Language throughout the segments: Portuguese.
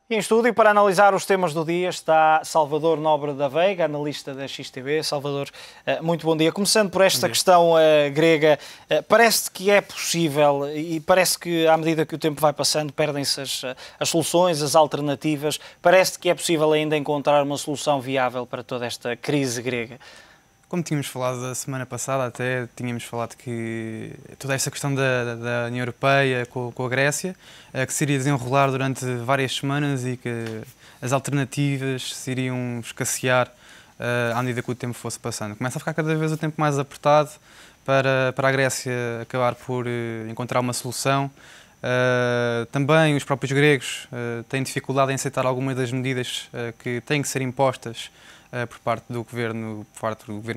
E em estúdio, para analisar os temas do dia, está Salvador Nobre da Veiga, analista da XTV. Salvador, muito bom dia. Começando por esta questão grega, parece que é possível e parece que, à medida que o tempo vai passando, perdem-se as soluções, as alternativas. Parece que é possível ainda encontrar uma solução viável para toda esta crise grega. Como tínhamos falado a semana passada, até tínhamos falado que toda esta questão da União Europeia com a Grécia, que se iria desenrolar durante várias semanas e que as alternativas se iriam escassear à medida que o tempo fosse passando. Começa a ficar cada vez o tempo mais apertado para a Grécia acabar por encontrar uma solução. Também os próprios gregos têm dificuldade em aceitar algumas das medidas que têm que ser impostas por parte do governo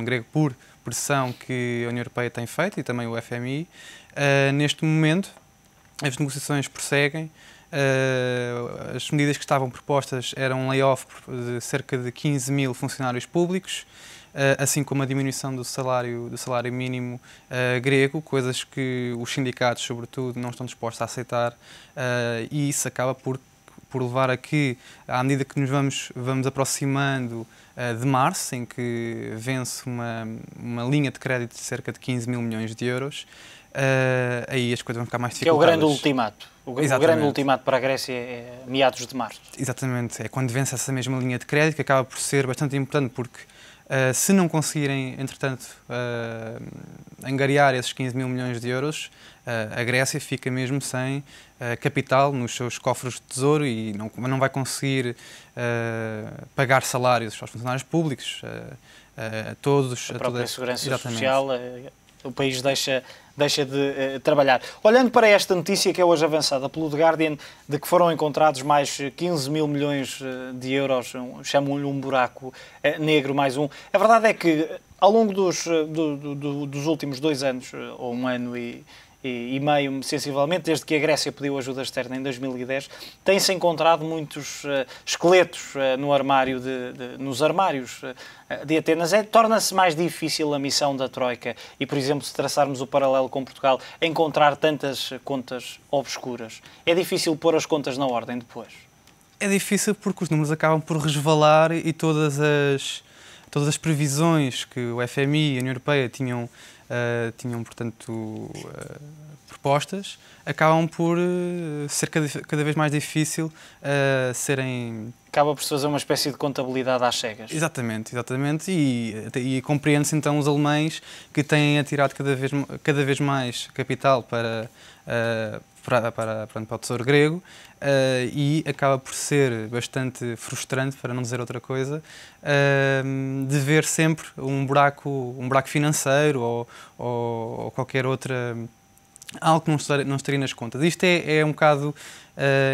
grego, por pressão que a União Europeia tem feito e também o FMI. Neste momento, as negociações prosseguem. As medidas que estavam propostas eram um layoff de cerca de 15 mil funcionários públicos, assim como a diminuição do salário mínimo grego, coisas que os sindicatos, sobretudo, não estão dispostos a aceitar, e isso acaba por levar a que, à medida que nos vamos aproximando de março, em que vence uma linha de crédito de cerca de 15 mil milhões de euros, aí as coisas vão ficar mais dificultadas. Que é o grande ultimato. O grande ultimato para a Grécia é meados de março. Exatamente. É quando vence essa mesma linha de crédito, que acaba por ser bastante importante, porque se não conseguirem, entretanto, angariar esses 15 mil milhões de euros, a Grécia fica mesmo sem capital nos seus cofres de tesouro e não vai conseguir pagar salários aos funcionários públicos, a todos. A própria segurança social, o país deixa de trabalhar. Olhando para esta notícia que é hoje avançada pelo The Guardian, de que foram encontrados mais 15 mil milhões de euros, chamam-lhe um buraco negro mais um. A verdade é que, ao longo dos últimos 2 anos, ou 1 ano e meio, sensivelmente, desde que a Grécia pediu ajuda externa em 2010, tem-se encontrado muitos esqueletos nos armários de Atenas. Torna-se mais difícil a missão da Troika e, por exemplo, se traçarmos o paralelo com Portugal, encontrar tantas contas obscuras. É difícil pôr as contas na ordem depois? É difícil porque os números acabam por resvalar e todas as previsões que o FMI e a União Europeia tinham, portanto, propostas, acabam por ser cada vez mais difícil serem... Acaba por se fazer uma espécie de contabilidade às cegas. Exatamente. E compreende-se então os alemães que têm atirado cada vez mais capital para o tesouro grego, e acaba por ser bastante frustrante, para não dizer outra coisa, de ver sempre um buraco financeiro ou qualquer outra, algo que não estaria nas contas. Isto é um bocado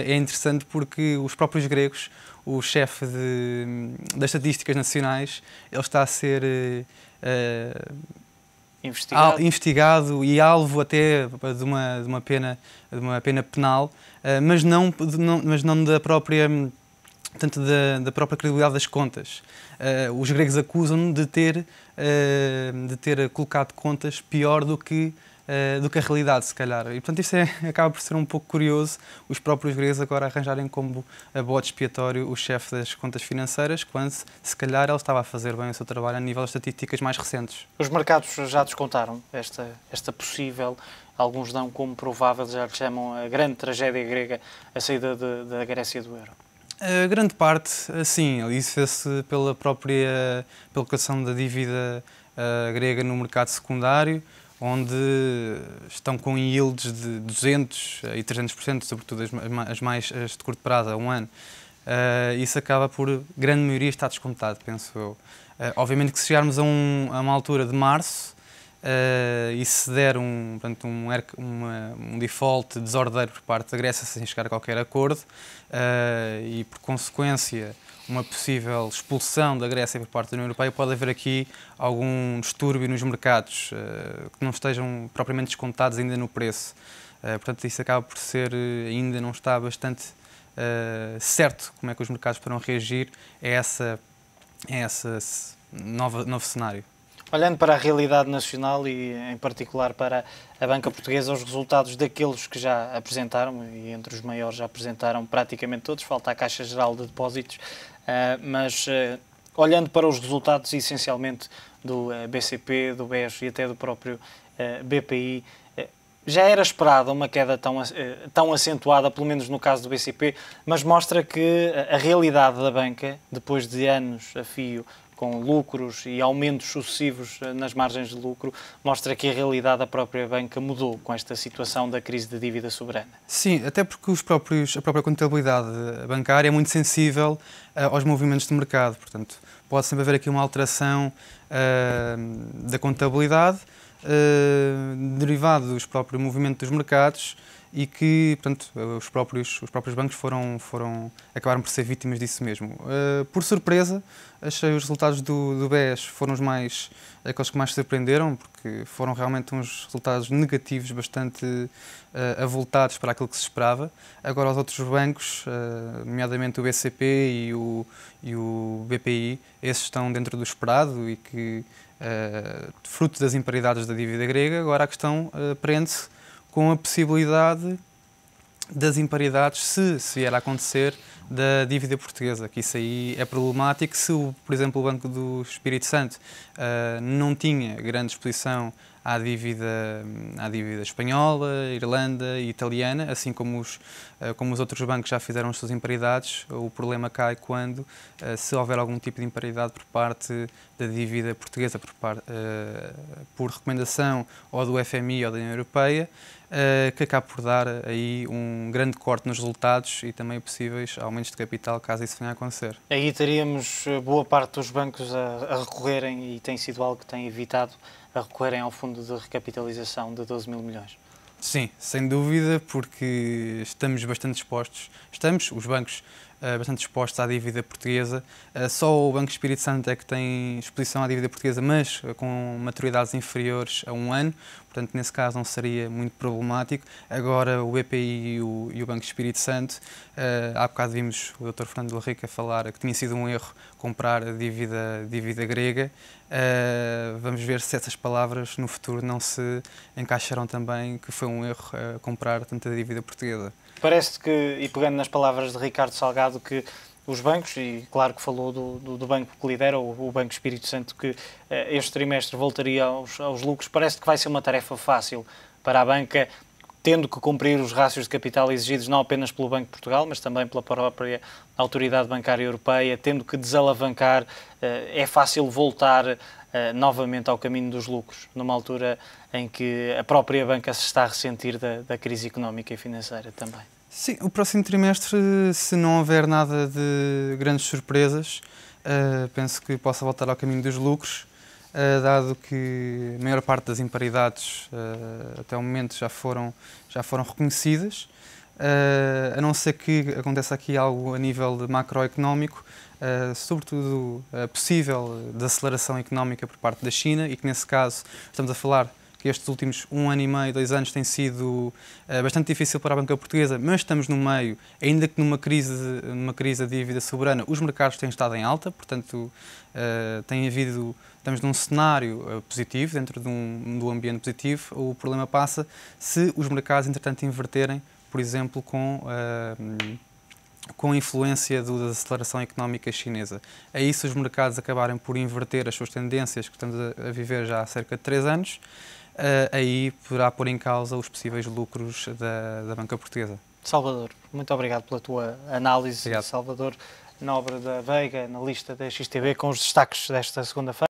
interessante porque os próprios gregos, o chefe das estatísticas nacionais, ele está a ser investigado e alvo até de uma pena penal, mas não da própria, portanto, da própria credibilidade das contas. Os gregos acusam-no de ter colocado contas pior do que a realidade, se calhar. E, portanto, isto acaba por ser um pouco curioso, os próprios gregos agora arranjarem como bode expiatório o chefe das contas financeiras, quando, se calhar, ele estava a fazer bem o seu trabalho a nível de estatísticas mais recentes. Os mercados já descontaram esta possível, alguns dão como provável, já lhe chamam a grande tragédia grega, a saída da Grécia do euro. A grande parte, sim, isso fez-se pela colocação da dívida grega no mercado secundário, onde estão com yields de 200% e 300%, sobretudo as de curto prazo, a 1 ano. Isso acaba por, grande maioria, estar descontado, penso eu. Obviamente que se chegarmos a uma altura de março, e se der um default desordeiro por parte da Grécia sem chegar a qualquer acordo, e por consequência uma possível expulsão da Grécia por parte da União Europeia, pode haver aqui algum distúrbio nos mercados que não estejam propriamente descontados ainda no preço. Portanto, isso acaba por ser, ainda não está bastante certo como é que os mercados poderão reagir a esse novo cenário. Olhando para a realidade nacional e, em particular, para a banca portuguesa, os resultados daqueles que já apresentaram, e entre os maiores já apresentaram praticamente todos, falta a Caixa Geral de Depósitos, mas olhando para os resultados essencialmente do BCP, do BES e até do próprio BPI, já era esperada uma queda tão acentuada, pelo menos no caso do BCP, mas mostra que a realidade da banca, depois de anos a fio com lucros e aumentos sucessivos nas margens de lucro, mostra que a realidade da própria banca mudou com esta situação da crise de dívida soberana. Sim, até porque a própria contabilidade bancária é muito sensível aos movimentos de mercado. Portanto, pode sempre haver aqui uma alteração da contabilidade derivado dos próprios movimentos dos mercados e que, portanto, os próprios bancos acabaram por ser vítimas disso mesmo. Por surpresa, achei os resultados do BES foram aqueles que mais surpreenderam, porque foram realmente uns resultados negativos bastante avultados para aquilo que se esperava. Agora, os outros bancos, nomeadamente o BCP e o BPI, esses estão dentro do esperado e que, fruto das imparidades da dívida grega, agora a questão prende-se com a possibilidade das imparidades, se vier a acontecer, da dívida portuguesa, que isso aí é problemático. Se, por exemplo, o Banco do Espírito Santo não tinha grande exposição à dívida espanhola, irlanda e italiana, assim como os outros bancos já fizeram as suas imparidades, o problema cai quando, se houver algum tipo de imparidade por parte da dívida portuguesa, por recomendação ou do FMI ou da União Europeia, que acaba por dar aí um grande corte nos resultados e também possíveis aumentos de capital, caso isso venha a acontecer. Aí teríamos boa parte dos bancos a recorrerem, e tem sido algo que tem evitado, a recorrerem ao fundo de recapitalização de 12 mil milhões. Sim, sem dúvida, porque estamos bastante expostos, os bancos, bastante expostos à dívida portuguesa. Só o Banco Espírito Santo é que tem exposição à dívida portuguesa, mas com maturidades inferiores a 1 ano, portanto, nesse caso não seria muito problemático. Agora, o BPI e o Banco Espírito Santo, há bocado vimos o Dr. Fernando Henrique a falar que tinha sido um erro comprar a dívida grega. Vamos ver se essas palavras no futuro não se encaixarão também, que foi um erro comprar tanta dívida portuguesa. Parece que, e pegando nas palavras de Ricardo Salgado, que os bancos, e claro que falou do banco que lidera, o Banco Espírito Santo, que este trimestre voltaria aos lucros, parece que vai ser uma tarefa fácil para a banca, tendo que cumprir os rácios de capital exigidos não apenas pelo Banco de Portugal, mas também pela própria Autoridade Bancária Europeia, tendo que desalavancar, é fácil voltar novamente ao caminho dos lucros, numa altura em que a própria banca se está a ressentir da crise económica e financeira também. Sim, o próximo trimestre, se não houver nada de grandes surpresas, penso que possa voltar ao caminho dos lucros, dado que a maior parte das imparidades até o momento já foram reconhecidas, a não ser que aconteça aqui algo a nível de macroeconómico, sobretudo possível de aceleração económica por parte da China, e que nesse caso estamos a falar que estes últimos 1 ano e meio, 2 anos tem sido bastante difícil para a banca portuguesa, mas estamos no meio, ainda que numa crise da dívida soberana, os mercados têm estado em alta, portanto estamos num cenário positivo, dentro de um ambiente positivo. O problema passa se os mercados, entretanto, inverterem, por exemplo, com a influência da aceleração económica chinesa. Aí, se os mercados acabarem por inverter as suas tendências, que estamos a viver já há cerca de 3 anos, aí poderá pôr em causa os possíveis lucros da banca portuguesa. Salvador, muito obrigado pela tua análise. Obrigado. Salvador Nobre da Veiga, analista da XTB, com os destaques desta segunda-feira.